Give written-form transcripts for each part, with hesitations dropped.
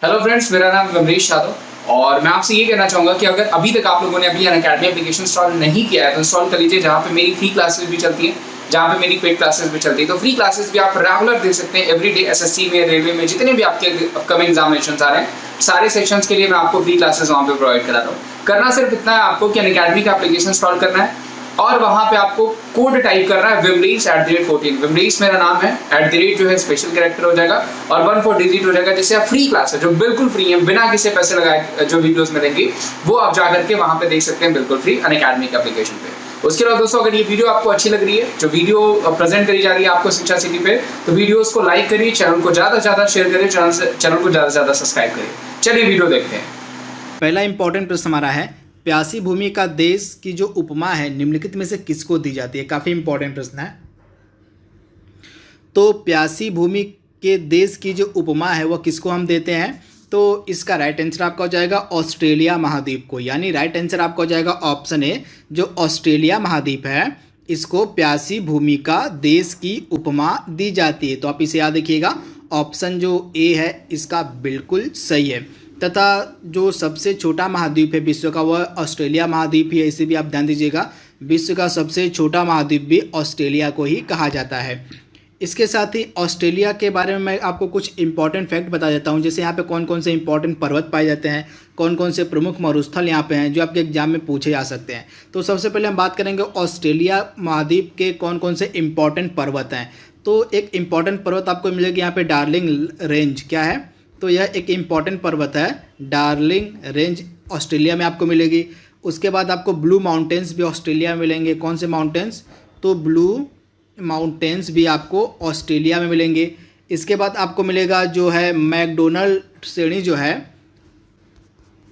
Hello friends, मेरा नाम अमरीश यादव और मैं आपसे ये कहना चाहूँगा कि अगर अभी तक आप लोगों ने अभी अनअकैडमी एप्लीकेशन इंस्टॉल नहीं किया है तो इंस्टॉल कर लीजिए, जहाँ पे मेरी फ्री क्लासेस भी चलती हैं, जहाँ पे मेरी पेड क्लासेस भी चलती है। तो फ्री क्लासेस भी आप रेगुलर दे सकते हैं। एवरीडे एसएससी में, रेलवे में जितने भी आपके अपकमिंग एग्जामिनेशन आ रहे हैं, सारे सेक्शंस के लिए मैं आपको फ्री क्लासेस वहाँ पे प्रोवाइड करा रहा हूँ। करना सिर्फ इतना है आपको कि अनअकैडमी का एप्लीकेशन इंस्टॉल करना है और वहां पे आपको कोड टाइप करना है विमरीस@14। विमरीस मेरा नाम है, @ जो है स्पेशल कैरेक्टर हो जाएगा और 14 डिजिट हो जाएगा, जिससे आप फ्री क्लास है जो बिल्कुल फ्री है, बिना किसी पैसे लगाए जो वीडियोस मिलेंगी वो आप जाकर के वहां पे देख सकते हैं बिल्कुल फ्री अनअकैडमी के एप्लीकेशन पे। उसके बाद दोस्तों, अगर ये वीडियो आपको अच्छी लग रही है, जो वीडियो प्रेजेंट करी जा रही है आपको शिक्षा सिटी पे, तो वीडियोस को लाइक करिए, चैनल को ज्यादा से ज्यादा शेयर करिए, चैनल को ज्यादा से ज्यादा सब्सक्राइब करिए। चलिए वीडियो देखते हैं। पहला इंपॉर्टेंट प्रश्न हमारा है, प्यासी भूमि का देश की जो उपमा है निम्नलिखित में से किसको दी जाती है। काफी इंपॉर्टेंट प्रश्न है। तो प्यासी भूमि के देश की जो उपमा है वह किसको हम देते हैं, तो इसका राइट आंसर आपका हो जाएगा ऑस्ट्रेलिया महाद्वीप को। यानी राइट आंसर आपका हो जाएगा ऑप्शन ए, जो ऑस्ट्रेलिया महाद्वीप है इसको प्यासी भूमि का देश की उपमा दी जाती है। तो आप इसे याद रखिएगा, ऑप्शन जो ए है इसका बिल्कुल सही है। तथा जो सबसे छोटा महाद्वीप है विश्व का वह ऑस्ट्रेलिया महाद्वीप ही है, इसे भी आप ध्यान दीजिएगा। विश्व का सबसे छोटा महाद्वीप भी ऑस्ट्रेलिया को ही कहा जाता है। इसके साथ ही ऑस्ट्रेलिया के बारे में मैं आपको कुछ इंपॉर्टेंट फैक्ट बता देता हूं, जैसे यहाँ पे कौन कौन से इंपॉर्टेंट पर्वत पाए जाते हैं, कौन कौन से प्रमुख मरुस्थल यहाँ पे हैं जो आपके एग्जाम में पूछे जा सकते हैं। तो सबसे पहले हम बात करेंगे ऑस्ट्रेलिया महाद्वीप के कौन कौन से इंपॉर्टेंट पर्वत हैं। तो एक इंपॉर्टेंट पर्वत आपको मिलेगी यहाँ पे, डार्लिंग रेंज। क्या है, तो यह एक इम्पॉर्टेंट पर्वत है, डार्लिंग रेंज ऑस्ट्रेलिया में आपको मिलेगी। उसके बाद आपको ब्लू माउंटेन्स भी ऑस्ट्रेलिया में मिलेंगे। कौन से माउंटेन्स, तो ब्लू माउंटेन्स भी आपको ऑस्ट्रेलिया में मिलेंगे। इसके बाद आपको मिलेगा जो है मैकडोनल्ड श्रेणी, जो है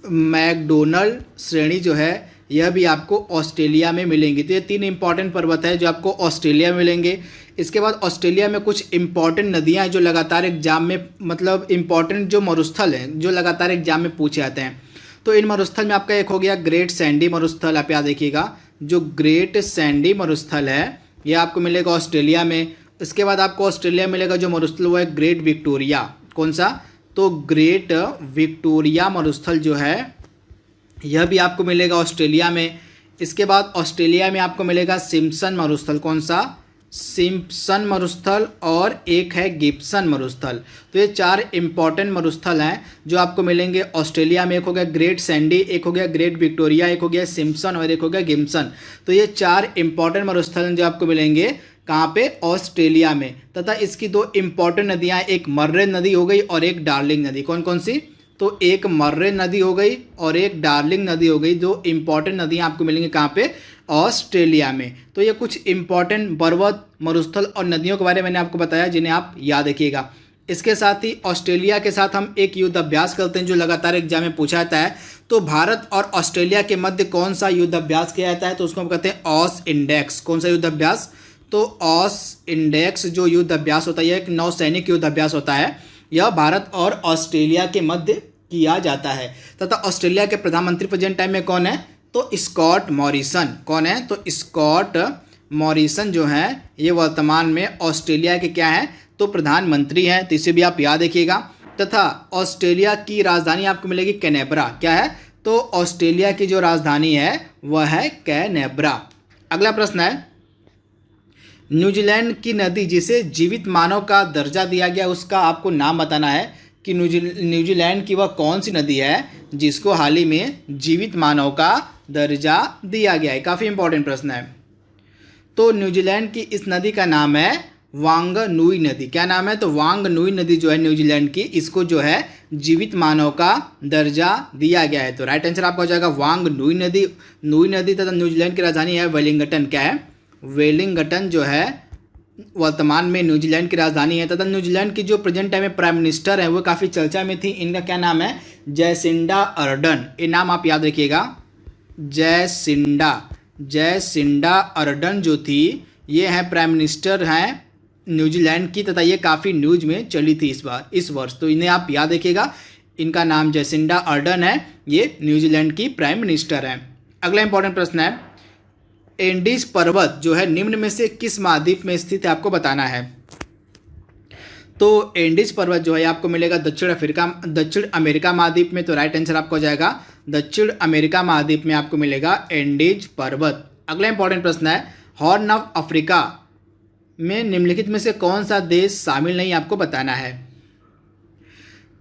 मैकडोनल्ड श्रेणी जो है यह भी आपको ऑस्ट्रेलिया में मिलेंगी। तो ये तीन इंपॉर्टेंट पर्वत है जो आपको ऑस्ट्रेलिया में मिलेंगे। इसके बाद ऑस्ट्रेलिया में कुछ इंपॉर्टेंट नदियां हैं जो लगातार एग्जाम में, मतलब इंपॉर्टेंट जो मरुस्थल हैं जो लगातार एग्जाम में पूछे जाते हैं। तो इन मरुस्थल में आपका एक हो गया ग्रेट सैंडी मरुस्थल, आप याद रखिएगा। जो ग्रेट सैंडी मरुस्थल है यह आपको मिलेगा ऑस्ट्रेलिया में। इसके बाद आपको ऑस्ट्रेलिया में मिलेगा जो मरुस्थल वो है ग्रेट विक्टोरिया। कौन सा, तो ग्रेट विक्टोरिया मरुस्थल जो है यह भी आपको मिलेगा ऑस्ट्रेलिया में। इसके बाद ऑस्ट्रेलिया में आपको मिलेगा सिम्पसन मरुस्थल। कौन सा, सिम्पसन मरुस्थल, और एक है गिब्सन मरुस्थल। तो ये चार इंपॉर्टेंट मरुस्थल हैं जो आपको मिलेंगे ऑस्ट्रेलिया में। एक हो गया ग्रेट सैंडी, एक हो गया ग्रेट विक्टोरिया, एक हो गया सिम्पसन और एक हो गया गिब्सन। तो ये चार इंपॉर्टेंट मरुस्थल हैं जो आपको मिलेंगे कहाँ पे, ऑस्ट्रेलिया में। तथा इसकी दो इंपॉर्टेंट नदियाँ, एक मर्रे नदी हो गई और एक डार्लिंग नदी। कौन कौन सी, तो एक मर्रे नदी हो गई और एक डार्लिंग नदी हो गई। दो इंपॉर्टेंट नदियाँ आपको मिलेंगी कहाँ पे, ऑस्ट्रेलिया में। तो ये कुछ इंपॉर्टेंट पर्वत, मरुस्थल और नदियों के बारे में मैंने आपको बताया जिन्हें आप याद रखिएगा। इसके साथ ही ऑस्ट्रेलिया के साथ हम एक युद्ध अभ्यास करते हैं जो लगातार एग्जाम में पूछा जाता है। तो भारत और ऑस्ट्रेलिया के मध्य कौन सा युद्ध अभ्यास किया जाता है, तो उसको हम कहते हैं ऑस इंडेक्स। कौन सा युद्ध अभ्यास, तो ऑस इंडेक्स जो युद्ध अभ्यास होता है, यह एक नौसैनिक युद्ध अभ्यास होता है। यह भारत और ऑस्ट्रेलिया के मध्य किया जाता है। तथा ऑस्ट्रेलिया के प्रधानमंत्री प्रेजेंट टाइम में कौन है, तो स्कॉट मॉरिसन। कौन है, तो स्कॉट मॉरिसन जो है ये वर्तमान में ऑस्ट्रेलिया के क्या है, तो प्रधानमंत्री हैं। तो इसे भी आप याद रखिएगा। तथा ऑस्ट्रेलिया की राजधानी आपको मिलेगी कैनबरा। क्या है, तो ऑस्ट्रेलिया की जो राजधानी है वह है कैनबरा। अगला प्रश्न है, न्यूजीलैंड की नदी जिसे जीवित मानव का दर्जा दिया गया उसका आपको नाम बताना है कि न्यूजीलैंड की वह कौन सी नदी है जिसको हाल ही में जीवित मानव का दर्जा दिया गया है। काफ़ी इंपॉर्टेंट प्रश्न है। तो न्यूजीलैंड की इस नदी का नाम है वांगनुई नदी। क्या नाम है, तो वांगनुई नदी जो है न्यूजीलैंड की, इसको जो है जीवित मानव का दर्जा दिया गया है। तो राइट आंसर आपका हो जाएगा वांगनुई नदी। नुई नदी तथा न्यूजीलैंड की राजधानी है वेलिंगटन। क्या है, वेलिंगटन जो है वर्तमान में न्यूजीलैंड की राजधानी है। तथा न्यूजीलैंड की जो प्रेजेंट टाइम में प्राइम मिनिस्टर है वो काफ़ी चर्चा में थी। इनका क्या नाम है, जैसिंडा अर्डन। ये नाम आप याद रखिएगा, जैसिंडा अर्डन जो थी ये है प्राइम मिनिस्टर हैं न्यूजीलैंड की। तथा ये काफ़ी न्यूज में चली थी इस वर्ष। तो इन्हें आप याद रखिएगा, इनका नाम जैसिंडा अर्डन है, ये न्यूजीलैंड की प्राइम मिनिस्टर हैं। अगला इंपॉर्टेंट प्रश्न है, एंडीज पर्वत जो है निम्न में से किस महाद्वीप में स्थित है, आपको बताना है। तो एंडीज पर्वत जो है आपको मिलेगा दक्षिण अमेरिका महाद्वीप में। तो राइट आंसर आपका हो जाएगा दक्षिण अमेरिका महाद्वीप में आपको मिलेगा एंडीज पर्वत। अगला इंपॉर्टेंट प्रश्न है, हॉर्न ऑफ अफ्रीका में निम्नलिखित में से कौन सा देश शामिल नहीं, आपको बताना है।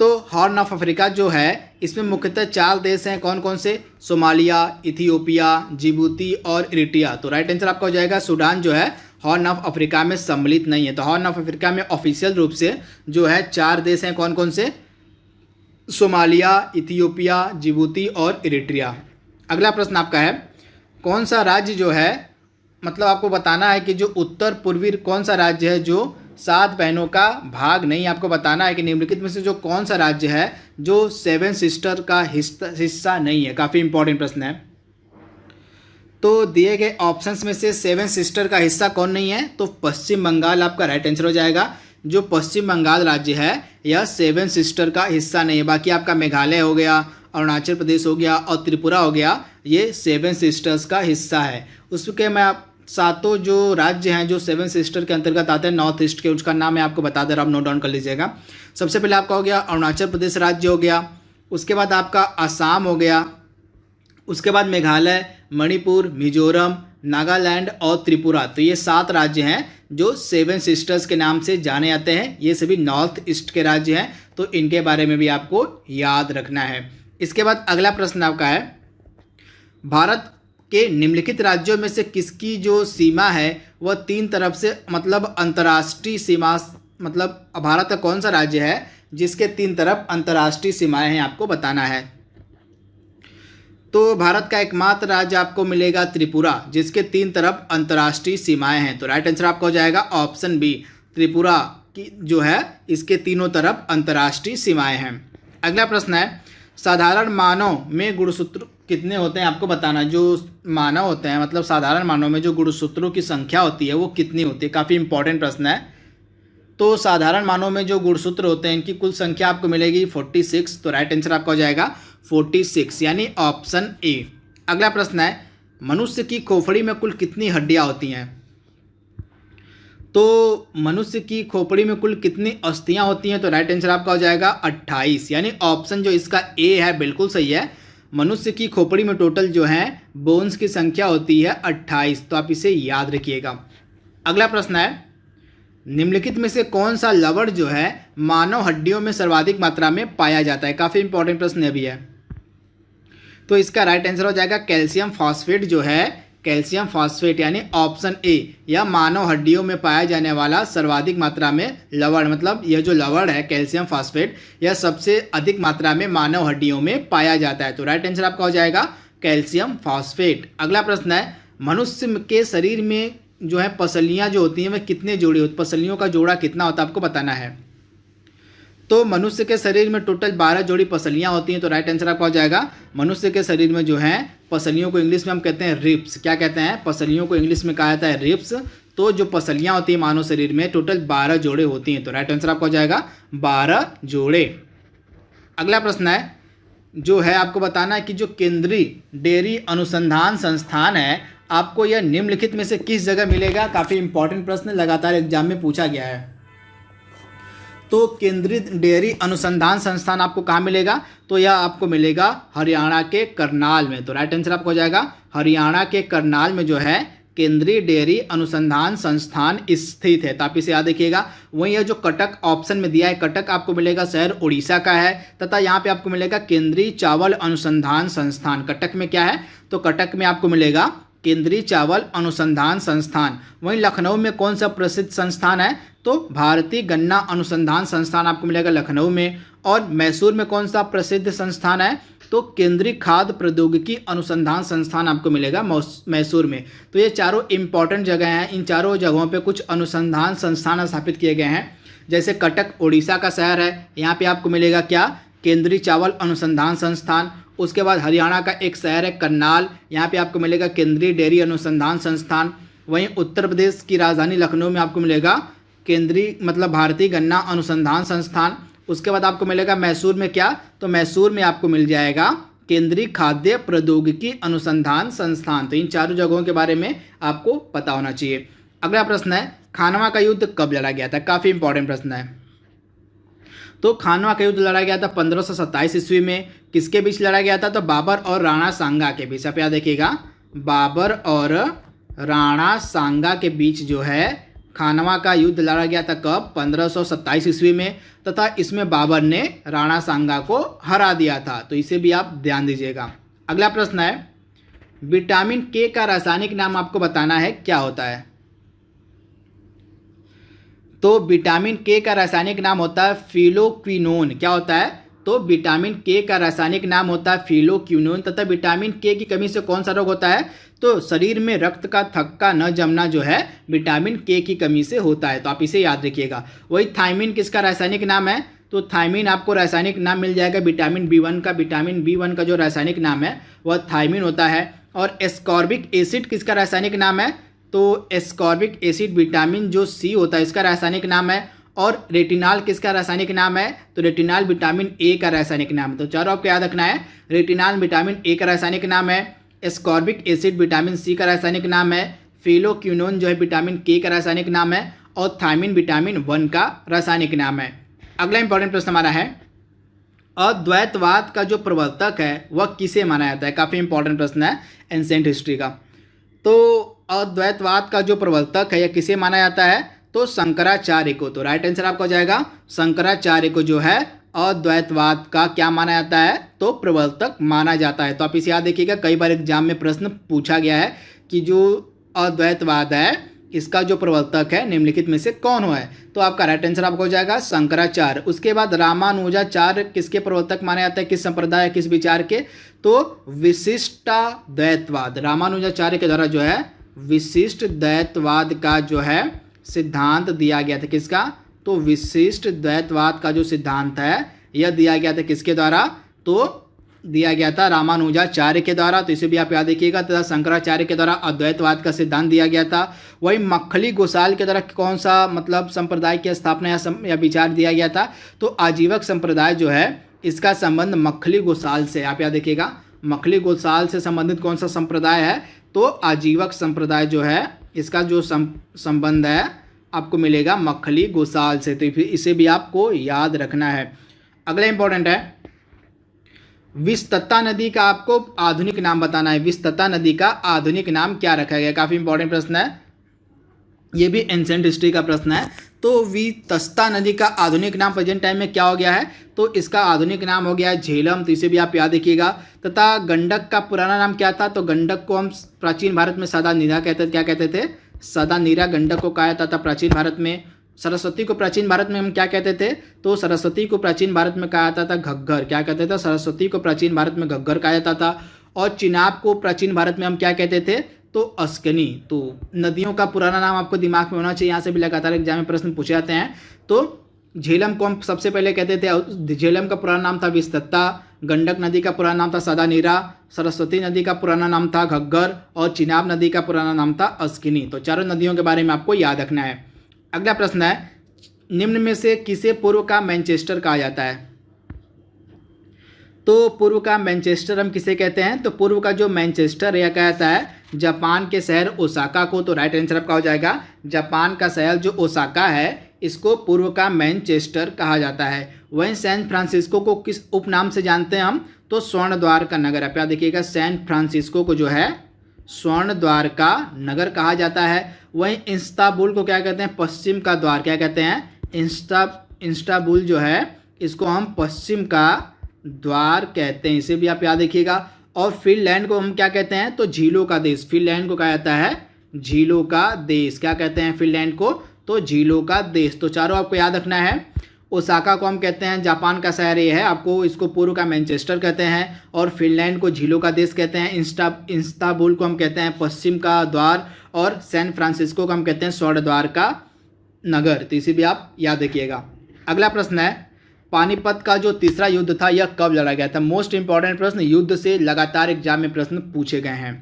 तो हॉर्न ऑफ अफ्रीका जो है इसमें मुख्यतः 4 देश हैं, कौन कौन से, सोमालिया, इथियोपिया, जिबूती और इरिट्रिया। तो राइट आंसर आपका हो जाएगा सूडान जो है हॉर्न ऑफ अफ्रीका में सम्मिलित नहीं है। तो हॉर्न ऑफ अफ्रीका में ऑफिशियल रूप से जो है 4 देश हैं, कौन कौन से, सोमालिया, इथियोपिया, जिबूती और इरिट्रिया। अगला प्रश्न आपका है, कौन सा राज्य जो है, मतलब आपको बताना है कि जो उत्तर पूर्वी कौन सा राज्य है जो 7 बहनों का भाग नहीं, आपको बताना है कि निम्नलिखित में से जो कौन सा राज्य है जो 7 सिस्टर का हिस्सा नहीं है। काफ़ी इंपॉर्टेंट प्रश्न है। तो दिए गए ऑप्शंस में से 7 सिस्टर का हिस्सा कौन नहीं है, तो पश्चिम बंगाल आपका राइट आंसर हो जाएगा। जो पश्चिम बंगाल राज्य है यह 7 सिस्टर का हिस्सा नहीं है। बाकी आपका मेघालय हो गया, अरुणाचल प्रदेश हो गया और त्रिपुरा हो गया, ये 7 सिस्टर्स का हिस्सा है। उसके मैं आप 7 जो राज्य हैं जो 7 सिस्टर के अंतर्गत आते हैं नॉर्थ ईस्ट के, उसका नाम मैं आपको बता दे रहा हूँ, आप नोट डाउन कर लीजिएगा। सबसे पहले आपका हो गया अरुणाचल प्रदेश राज्य हो गया, उसके बाद आपका असम हो गया, उसके बाद मेघालय, मणिपुर, मिजोरम, नागालैंड और त्रिपुरा। तो ये 7 राज्य हैं जो 7 सिस्टर्स के नाम से जाने जाते हैं। ये सभी नॉर्थ ईस्ट के राज्य हैं, तो इनके बारे में भी आपको याद रखना है। इसके बाद अगला प्रश्न आपका है, भारत के निम्नलिखित राज्यों में से किसकी जो सीमा है वह 3 तरफ से, मतलब अंतर्राष्ट्रीय सीमा, मतलब भारत का कौन सा राज्य है जिसके 3 तरफ अंतर्राष्ट्रीय सीमाएं हैं, आपको बताना है। तो भारत का एकमात्र राज्य आपको मिलेगा त्रिपुरा, जिसके 3 तरफ अंतर्राष्ट्रीय सीमाएं हैं। तो राइट आंसर आपका हो जाएगा ऑप्शन बी, त्रिपुरा की जो है इसके तीनों तरफ अंतर्राष्ट्रीय सीमाएं हैं। अगला प्रश्न है, साधारण मानव में गुणसूत्र कितने होते हैं, आपको बताना। जो मानव होते हैं, मतलब साधारण मानव में जो गुणसूत्रों की संख्या होती है वो कितनी होती है, काफ़ी इंपॉर्टेंट प्रश्न है। तो साधारण मानव में जो गुणसूत्र होते हैं इनकी कुल संख्या आपको मिलेगी 46। तो राइट आंसर आपका हो जाएगा 46 यानी ऑप्शन ए। अगला प्रश्न है, मनुष्य की खोपड़ी में कुल कितनी हड्डियां होती हैं। तो मनुष्य की खोपड़ी में कुल कितनी अस्थियां होती हैं, तो राइट आंसर आपका हो जाएगा 28 यानी ऑप्शन जो इसका ए है बिल्कुल सही है। मनुष्य की खोपड़ी में टोटल जो है बोन्स की संख्या होती है 28। तो आप इसे याद रखिएगा। अगला प्रश्न है, निम्नलिखित में से कौन सा लवण जो है मानव हड्डियों में सर्वाधिक मात्रा में पाया जाता है। काफ़ी इंपॉर्टेंट प्रश्न भी है। तो इसका राइट आंसर हो जाएगा कैल्शियम फॉस्फेट जो है, कैल्शियम फॉस्फेट यानी ऑप्शन ए, यह मानव हड्डियों में पाया जाने वाला सर्वाधिक मात्रा में लवण, मतलब यह जो लवण है कैल्शियम फॉस्फेट यह सबसे अधिक मात्रा में मानव हड्डियों में पाया जाता है। तो राइट आंसर आपका हो जाएगा कैल्शियम फॉस्फेट। अगला प्रश्न है, मनुष्य के शरीर में जो है पसलियां जो होती हैं वह कितने जोड़ी होती, पसलियों का जोड़ा कितना होता है, आपको बताना है। तो मनुष्य के शरीर में टोटल 12 जोड़ी पसलियां होती हैं। तो राइट आंसर आपका हो जाएगा, मनुष्य के शरीर में जो है पसलियों को इंग्लिश में हम कहते हैं रिब्स। क्या कहते हैं, पसलियों को इंग्लिश में कहा जाता है रिब्स। तो जो पसलियां होती हैं मानव शरीर में टोटल 12 जोड़े होती हैं। तो राइट आंसर आपका हो जाएगा 12 जोड़े। अगला प्रश्न है, जो है आपको बताना है कि जो केंद्रीय डेयरी अनुसंधान संस्थान है आपको यह निम्नलिखित में से किस जगह मिलेगा। काफ़ी इंपॉर्टेंट प्रश्न लगातार एग्जाम में पूछा गया है। तो केंद्रीय डेयरी अनुसंधान संस्थान आपको कहाँ मिलेगा, तो यह आपको मिलेगा हरियाणा के करनाल में। तो राइट आंसर आपको हो जाएगा हरियाणा के करनाल में जो है केंद्रीय डेयरी अनुसंधान संस्थान स्थित है। तो आप इसे याद रखिएगा। वहीं यह जो कटक ऑप्शन में दिया है, कटक आपको मिलेगा शहर उड़ीसा का है, तथा यहाँ पे आपको मिलेगा केंद्रीय चावल अनुसंधान संस्थान। कटक में क्या है, तो कटक में आपको मिलेगा केंद्रीय चावल अनुसंधान संस्थान। वहीं लखनऊ में कौन सा प्रसिद्ध संस्थान है, तो भारतीय गन्ना अनुसंधान संस्थान आपको मिलेगा लखनऊ में। और मैसूर में कौन सा प्रसिद्ध संस्थान है, तो केंद्रीय खाद्य प्रौद्योगिकी अनुसंधान संस्थान आपको मिलेगा मैसूर में। तो ये चारों इंपॉर्टेंट जगह हैं। इन चारों जगहों पे कुछ अनुसंधान संस्थान स्थापित किए गए हैं। जैसे कटक उड़ीसा का शहर है, यहाँ पे आपको मिलेगा क्या, केंद्रीय चावल अनुसंधान संस्थान। उसके बाद हरियाणा का एक शहर है करनाल, यहाँ पे आपको मिलेगा केंद्रीय डेयरी अनुसंधान संस्थान। वहीं उत्तर प्रदेश की राजधानी लखनऊ में आपको मिलेगा केंद्रीय मतलब भारतीय गन्ना अनुसंधान संस्थान। उसके बाद आपको मिलेगा मैसूर में क्या, तो मैसूर में आपको मिल जाएगा केंद्रीय खाद्य प्रौद्योगिकी अनुसंधान संस्थान। तो इन चारों जगहों के बारे में आपको पता होना चाहिए। अगला प्रश्न है, खानवा का युद्ध कब लड़ा गया था। काफ़ी इंपॉर्टेंट प्रश्न है। तो खानवा का युद्ध लड़ा गया था 1527 ईस्वी में। किसके बीच लड़ा गया था? तो बाबर और राणा सांगा के बीच। आप याद रखिएगा, बाबर और राणा सांगा के बीच जो है खानवा का युद्ध लड़ा गया था। कब? 1527 ईस्वी में, तथा इसमें बाबर ने राणा सांगा को हरा दिया था। तो इसे भी आप ध्यान दीजिएगा। अगला प्रश्न है, विटामिन के का रासायनिक नाम आपको बताना है, क्या होता है? तो विटामिन के का रासायनिक नाम होता है फिलोक्विनोन। क्या होता है? तो विटामिन के का रासायनिक नाम होता है फिलोक्विनोन। तथा विटामिन के की कमी से कौन सा रोग होता है? तो शरीर में रक्त का थक्का न जमना जो है विटामिन के की कमी से होता है। तो आप इसे याद रखिएगा। वही थायमिन किसका रासायनिक नाम है? तो थायमिन आपको रासायनिक नाम मिल जाएगा विटामिन B1 का। विटामिन B1 का जो रासायनिक नाम है वह थायमिन होता है। और एस्कॉर्बिक एसिड किसका रासायनिक नाम है? तो एस्कॉर्बिक एसिड विटामिन जो C होता है इसका रासायनिक नाम है। और रेटिनॉल किसका रासायनिक नाम है? तो रेटिनॉल विटामिन ए का रासायनिक नाम है। तो चारों आपको याद रखना है, रेटिनॉल विटामिन ए का रासायनिक नाम है, एस्कॉर्बिक एसिड विटामिन C का रासायनिक नाम है, फिलोक्विनोन जो है विटामिन के का रासायनिक नाम है, और थायमिन विटामिन 1 का रासायनिक नाम है। अगला इंपॉर्टेंट प्रश्न हमारा है, अद्वैतवाद का जो प्रवर्तक है वह किसे माना जाता है? काफ़ी इंपॉर्टेंट प्रश्न है एंशिएंट हिस्ट्री का। तो अद्वैतवाद का जो प्रवर्तक है यह किसे माना जाता है? तो शंकराचार्य को। तो राइट आंसर आपका हो जाएगा शंकराचार्य को जो है अद्वैतवाद का क्या माना जाता है? तो प्रवर्तक माना जाता है। तो आप इसे याद रखिएगा, कई बार एग्जाम में प्रश्न पूछा गया है कि जो अद्वैतवाद है इसका जो प्रवर्तक है निम्नलिखित में से कौन हुआ है? तो आपका राइट आंसर आपका हो जाएगा शंकराचार्य। उसके बाद रामानुजाचार्य किसके प्रवर्तक माने जाते हैं? किस संप्रदाय, किस विचार के? तो विशिष्टाद्वैतवाद। रामानुजाचार्य के द्वारा जो है विशिष्ट द्वैतवाद का जो है सिद्धांत दिया गया था। किसका? तो विशिष्ट द्वैतवाद का जो सिद्धांत है यह दिया गया था किसके द्वारा? तो दिया गया था रामानुजाचार्य के द्वारा। तो इसे भी आप याद रखिएगा। तथा शंकराचार्य के द्वारा अद्वैतवाद का सिद्धांत दिया गया था। वही मक्खली गोसाल के द्वारा कौन सा मतलब संप्रदाय की स्थापना या विचार दिया गया था? तो आजीवक संप्रदाय जो है इसका संबंध मक्खली गोसाल से। आप याद रखिएगा, मक्खली गोसाल से संबंधित कौन सा संप्रदाय है? तो आजीवक संप्रदाय जो है इसका जो संबंध है आपको मिलेगा मक्खली गोसाल से। तो इसे भी आपको याद रखना है। अगला इंपॉर्टेंट है, विस्तता नदी का आपको आधुनिक नाम बताना है। विस्तता नदी का आधुनिक नाम क्या रखा गया? काफ़ी इंपॉर्टेंट प्रश्न है, ये भी एंशिएंट हिस्ट्री का प्रश्न है। तो वितस्ता नदी का आधुनिक नाम प्रेजेंट टाइम में क्या हो गया है? तो इसका आधुनिक नाम हो गया है झेलम। तो इसे भी आप याद रखिएगा। तथा गंडक का पुराना नाम क्या था? तो गंडक को हम प्राचीन भारत में सदा नीरा कहते थे। क्या कहते थे? सदा नीरा गंडक को कहा जाता था प्राचीन भारत में। सरस्वती को प्राचीन भारत में हम क्या कहते थे? तो सरस्वती को प्राचीन भारत में कहा जाता था घग्गर। क्या कहते थे? सरस्वती को प्राचीन भारत में घग्गर कहा जाता था। और चिनाब को प्राचीन भारत में हम क्या कहते थे? तो अस्कनी। तो नदियों का पुराना नाम आपको दिमाग में होना चाहिए, यहाँ से भी लगातार एग्जाम में प्रश्न पूछे जाते हैं। तो झेलम को हम सबसे पहले कहते थे, झेलम का पुराना नाम था विस्तता, गंडक नदी का पुराना नाम था सदा नीरा, सरस्वती नदी का पुराना नाम था घग्गर, और चिनाब नदी का पुराना नाम था अस्किनी। तो चारों नदियों के बारे में आपको याद रखना है। अगला प्रश्न है, निम्न में से किसे पूर्व का मैनचेस्टर कहा जाता है? तो पूर्व का मैनचेस्टर हम किसे कहते हैं? तो पूर्व का जो मैनचेस्टर यह कहता है जापान के शहर ओसाका को। तो राइट आंसर आपका हो जाएगा जापान का शहर जो ओसाका है इसको पूर्व का मैनचेस्टर कहा जाता है। वहीं सैन फ्रांसिस्को को किस उपनाम से जानते हैं हम? तो स्वर्ण द्वार का नगर। आप याद देखिएगा, सैन फ्रांसिस्को को जो है स्वर्ण द्वार का नगर कहा जाता है। वहीं इस्तांबुल को क्या कहते हैं? पश्चिम का द्वार। क्या कहते हैं? इस्तांबुल जो है इसको हम पश्चिम का द्वार कहते हैं। इसे भी आप याद रखिएगा। और फिनलैंड को हम क्या कहते हैं? तो झीलों का देश। फिनलैंड को कहा जाता है झीलों का देश। क्या कहते हैं फिनलैंड को? तो झीलों का देश। तो चारों आपको याद रखना है। ओसाका को हम कहते हैं जापान का शहर ये है, आपको इसको पूर्व का मैनचेस्टर कहते हैं। और फिनलैंड को झीलों का देश कहते हैं। इस्तांबुल को हम कहते हैं पश्चिम का द्वार। और सैन फ्रांसिस्को को हम कहते हैं स्वर्ण द्वार का नगर। तो इसे भी आप याद रखिएगा। अगला प्रश्न है, पानीपत का जो तीसरा युद्ध था यह कब लड़ा गया था? मोस्ट इंपॉर्टेंट प्रश्न, युद्ध से लगातार एग्जाम में प्रश्न पूछे गए हैं।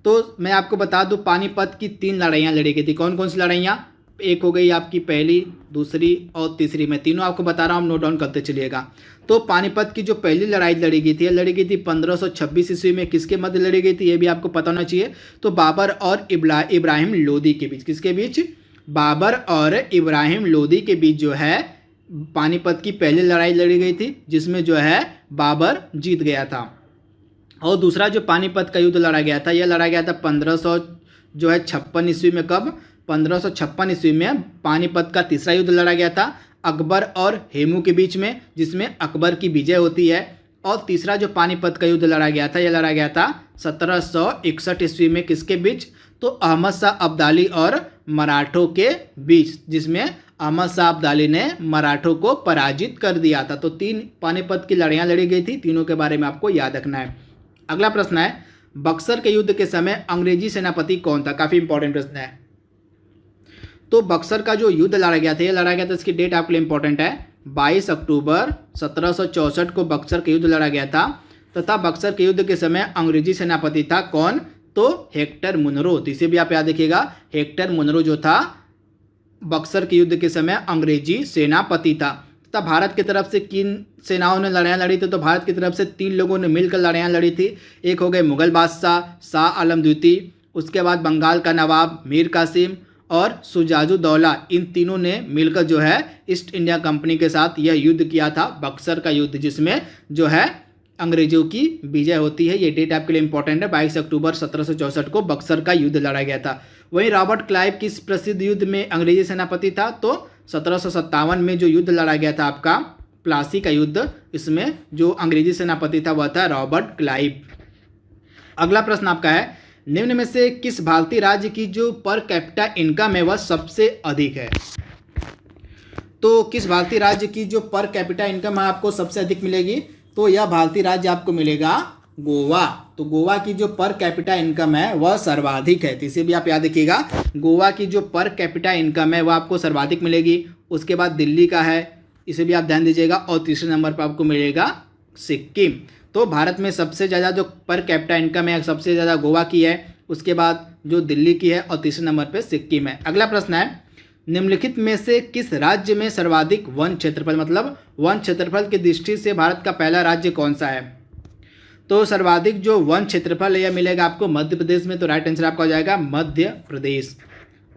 तो मैं आपको बता दूं पानीपत की 3 लड़ाइयाँ लड़ी गई थी। कौन कौन सी लड़ाइयाँ? एक हो गई आपकी पहली, दूसरी और तीसरी। मैं तीनों आपको बता रहा हूँ, नोट डाउन करते चलिएगा। तो पानीपत की जो पहली लड़ाई लड़ी गई थी यह लड़ी गई थी 1526 ईस्वी में। किसके मध्य लड़ी गई थी ये भी आपको पता होना चाहिए। तो बाबर और इब्राहिम लोदी के बीच। किसके बीच? बाबर और इब्राहिम लोदी के बीच जो है पानीपत की पहली लड़ाई लड़ी गई थी जिसमें जो है बाबर जीत गया था। और दूसरा जो पानीपत का युद्ध लड़ा गया था, यह लड़ा गया था 1556 ईस्वी में। कब? 1556 ईस्वी में पानीपत का तीसरा युद्ध लड़ा गया था अकबर और हेमू के बीच में, जिसमें अकबर की विजय होती है। और तीसरा जो पानीपत का युद्ध लड़ा गया था, यह लड़ा गया था 1761 ईस्वी में। किसके बीच? तो अहमद शाह अब्दाली और मराठों के बीच, जिसमें अहमद शाह अब्दाली ने मराठों को पराजित कर दिया था। तो 3 पानीपत की लड़ाइयाँ लड़ी गई थी, तीनों के बारे में आपको याद रखना है। अगला प्रश्न है, बक्सर के युद्ध के समय अंग्रेजी सेनापति कौन था? काफ़ी इंपॉर्टेंट प्रश्न है। तो बक्सर का जो युद्ध लड़ा गया था, ये लड़ा गया था, इसकी डेट आपके लिए इंपॉर्टेंट है, 22 अक्टूबर 1764 को बक्सर के युद्ध लड़ा गया था। तथा बक्सर के युद्ध के समय अंग्रेजी सेनापति था कौन? तो हेक्टर मुनरो। तो इसे भी आप याद रखिएगा, हेक्टर मुनरो जो था बक्सर के युद्ध के समय अंग्रेजी सेनापति था। तथा भारत की तरफ से किन सेनाओं ने लड़ाइयाँ लड़ी थी? तो भारत की तरफ से 3 लोगों ने मिलकर लड़ाइयाँ लड़ी थी। एक हो गए मुगल बादशाह शाह आलम द्वितीय, उसके बाद बंगाल का नवाब मीर कासिम और सुजाउद्दौला। इन तीनों ने मिलकर जो है ईस्ट इंडिया कंपनी के साथ यह युद्ध किया था, बक्सर का युद्ध, जिसमें जो है अंग्रेजों की विजय होती है। ये डेट आपके लिए इंपॉर्टेंट है, 22 अक्टूबर 1764 को बक्सर का युद्ध लड़ा गया था। वहीं रॉबर्ट क्लाइव किस प्रसिद्ध युद्ध में अंग्रेजी सेनापति था? तो 1757 में जो युद्ध लड़ा गया था आपका प्लासी का युद्ध, इसमें जो अंग्रेजी सेनापति था वह था रॉबर्ट क्लाइव। अगला प्रश्न आपका है, निम्न में से किस भारतीय राज्य की जो पर कैपिटा इनकम है वह सबसे अधिक है? तो किस भारतीय राज्य की जो पर कैपिटा इनकम है आपको सबसे अधिक मिलेगी? तो यह भारतीय राज्य आपको मिलेगा गोवा। तो गोवा की जो पर कैपिटा इनकम है वह सर्वाधिक है। तो इसे भी आप याद रखिएगा, गोवा की जो पर कैपिटा इनकम है वह आपको सर्वाधिक मिलेगी। उसके बाद दिल्ली का है, इसे भी आप ध्यान दीजिएगा। और तीसरे नंबर पर आपको मिलेगा सिक्किम। तो भारत में सबसे ज़्यादा जो पर कैपिटा इनकम है सबसे ज़्यादा गोवा की है, उसके बाद जो दिल्ली की है और तीसरे नंबर पर सिक्किम है। अगला प्रश्न है, निम्नलिखित में से किस राज्य में सर्वाधिक वन क्षेत्रफल, मतलब वन क्षेत्रफल की दृष्टि से भारत का पहला राज्य कौन सा है? तो सर्वाधिक जो वन क्षेत्रफल है यह मिलेगा आपको मध्य प्रदेश में। तो राइट आंसर आपका हो जाएगा मध्य प्रदेश।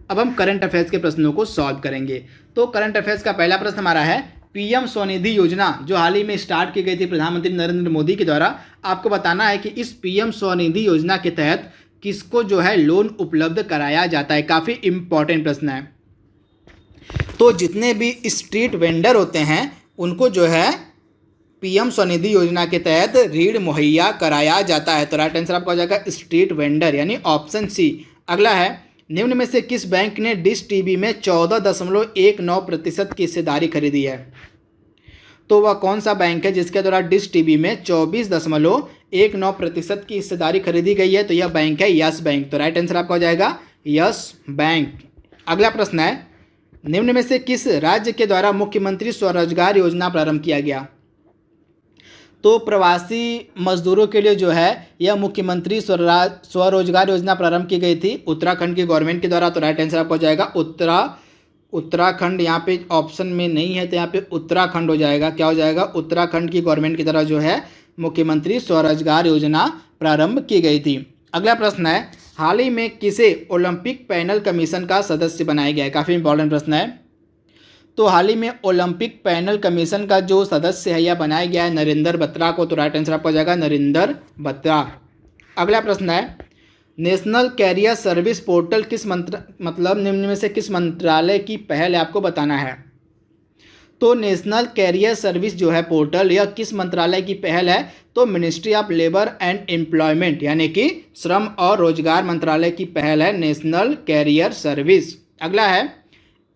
अब हम करंट अफेयर्स के प्रश्नों को सॉल्व करेंगे। तो करंट अफेयर्स का पहला प्रश्न हमारा है, पीएम स्वनिधि योजना जो हाल ही में स्टार्ट की गई थी प्रधानमंत्री नरेंद्र मोदी के द्वारा, आपको बताना है कि इस पीएम स्वनिधि योजना के तहत किसको जो है लोन उपलब्ध कराया जाता है। काफ़ी इंपॉर्टेंट प्रश्न है। तो जितने भी स्ट्रीट वेंडर होते हैं उनको जो है पीएम स्वनिधि योजना के तहत ऋण मुहैया कराया जाता है। तो राइट आंसर आपका हो जाएगा स्ट्रीट वेंडर, यानी ऑप्शन सी। अगला है, निम्न में से किस बैंक ने डिश टीवी में 14.19% की हिस्सेदारी खरीदी है? तो वह कौन सा बैंक है जिसके द्वारा डिश टीवी में 24.19% की हिस्सेदारी खरीदी गई है? तो यह बैंक है यस बैंक। तो राइट आंसर आपका हो जाएगा यस बैंक। अगला प्रश्न है, निम्न में से किस राज्य के द्वारा मुख्यमंत्री स्वरोजगार योजना प्रारंभ किया गया? तो प्रवासी मजदूरों के लिए जो है यह मुख्यमंत्री स्वरोजगार योजना प्रारंभ की गई थी उत्तराखंड की गवर्नमेंट के द्वारा। तो राइट आंसर आपको हो जाएगा उत्तराखंड। यहाँ पे ऑप्शन में नहीं है तो यहाँ पे उत्तराखंड हो जाएगा। क्या हो जाएगा? उत्तराखंड की गवर्नमेंट की द्वारा जो है मुख्यमंत्री स्वरोजगार योजना प्रारंभ की गई थी। अगला प्रश्न है, हाल ही में किसे ओलंपिक पैनल कमीशन का सदस्य बनाया गया है? काफ़ी इंपॉर्टेंट प्रश्न है। तो हाल ही में ओलंपिक पैनल कमीशन का जो सदस्य है यह बनाया गया है नरेंद्र बत्रा को। तो राइट आंसर आपको हो जाएगा नरेंद्र बत्रा। अगला प्रश्न है, नेशनल कैरियर सर्विस पोर्टल किस मतलब निम्न में से किस मंत्रालय की पहल है? आपको बताना है। तो नेशनल कैरियर सर्विस जो है पोर्टल यह किस मंत्रालय की पहल है? तो ministry of labour and employment, यानी कि श्रम और रोजगार मंत्रालय की पहल है नेशनल कैरियर सर्विस। अगला है,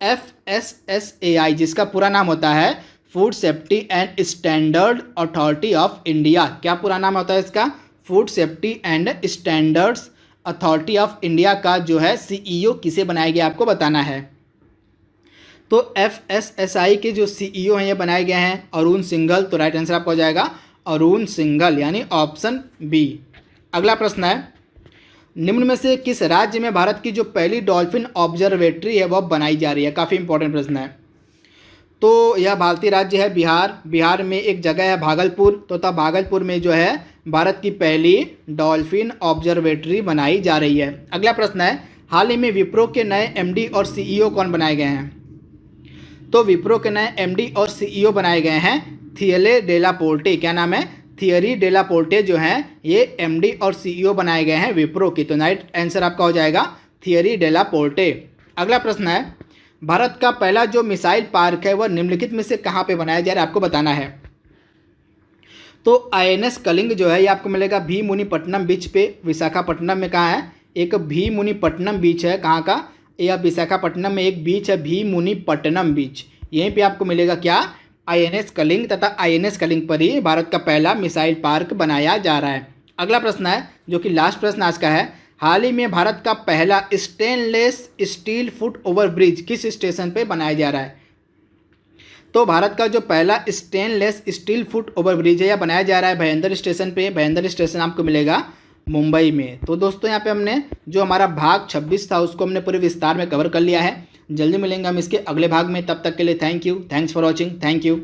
FSSAI जिसका पूरा नाम होता है food safety and standard authority of India. क्या पूरा नाम होता है इसका? Food safety and standards authority of India का जो है CEO किसे बनाया गया आपको बताना है। तो FSSAI के जो CEO हैं ये बनाए गए हैं अरुण सिंघल। तो राइट आंसर आपका हो जाएगा अरुण सिंघल, यानी ऑप्शन बी। अगला प्रश्न है, निम्न में से किस राज्य में भारत की जो पहली डॉल्फिन ऑब्जर्वेटरी है वह बनाई जा रही है? काफ़ी इंपॉर्टेंट प्रश्न है। तो यह भारतीय राज्य है बिहार। बिहार में एक जगह है भागलपुर। तो तब भागलपुर में जो है भारत की पहली डॉल्फिन ऑब्जर्वेटरी बनाई जा रही है। अगला प्रश्न है, हाल ही में विप्रो के नए MD और CEO कौन बनाए गए हैं? तो विप्रो के नए एमडी और सीईओ बनाए गए हैं थियरी डेला पोर्टे। क्या नाम है? थियरी डेला पोर्टे जो हैं ये एमडी और सीईओ बनाए गए हैं विप्रो की। तो राइट आंसर आपका हो जाएगा थियरी डेला पोर्टे। अगला प्रश्न है, भारत का पहला जो मिसाइल पार्क है वह निम्नलिखित में से कहाँ पे बनाया जा रहा है, आपको बताना है। तो आईएनएस कलिंग जो है ये आपको मिलेगा भीमुनिपट्टनम बीच पे, विशाखापट्टनम में। कहाँ है? एक भीमुनिपट्टनम बीच है। कहाँ का? यह विशाखापट्टनम में एक बीच है भीमुनिपट्टनम बीच, यहीं पे आपको मिलेगा क्या? आईएनएस कलिंग। तथा आईएनएस कलिंग पर ही भारत का पहला मिसाइल पार्क बनाया जा रहा है। अगला प्रश्न है जो कि लास्ट प्रश्न आज का है, हाल ही में भारत का पहला stainless steel foot over bridge किस स्टेशन पे बनाया जा रहा है? तो भारत का जो पहला stainless steel foot over bridge है यह बनाया जा रहा है भयंदर स्टेशन पे। भयंदर स्टेशन आपको मिलेगा मुंबई में। तो दोस्तों यहाँ पे हमने जो हमारा भाग 26 था उसको हमने पूरे विस्तार में कवर कर लिया है। जल्दी मिलेंगे हम इसके अगले भाग में, तब तक के लिए thank you, thanks for watching, thank you.